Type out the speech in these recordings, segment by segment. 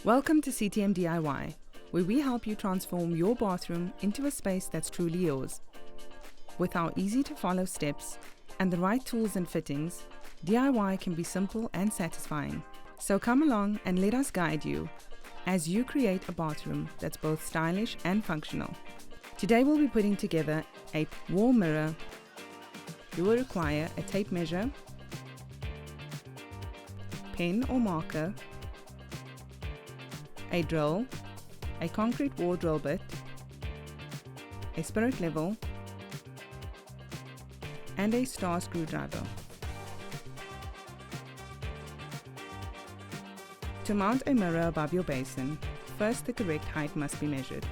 Welcome to CTM DIY, where we help you transform your bathroom into a space that's truly yours. With our easy-to-follow steps and the right tools and fittings, DIY can be simple and satisfying. So come along and let us guide you as you create a bathroom that's both stylish and functional. Today we'll be putting together a wall mirror. You will require a tape measure, pen or marker, a drill, a concrete wall drill bit, a spirit level, and a star screwdriver. To mount a mirror above your basin, first the correct height must be measured.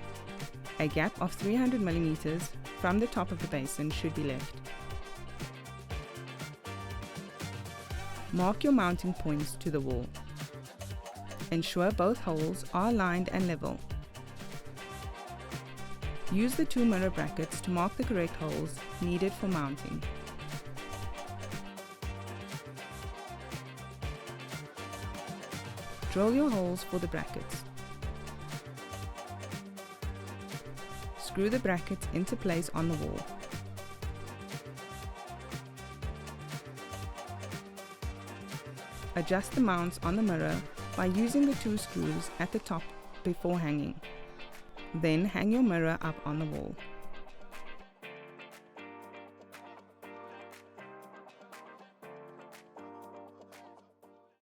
A gap of 300 mm from the top of the basin should be left. Mark your mounting points to the wall. Ensure both holes are aligned and level. Use the two mirror brackets to mark the correct holes needed for mounting. Drill your holes for the brackets. Screw the brackets into place on the wall. Adjust the mounts on the mirror by using the two screws at the top before hanging. Then hang your mirror up on the wall.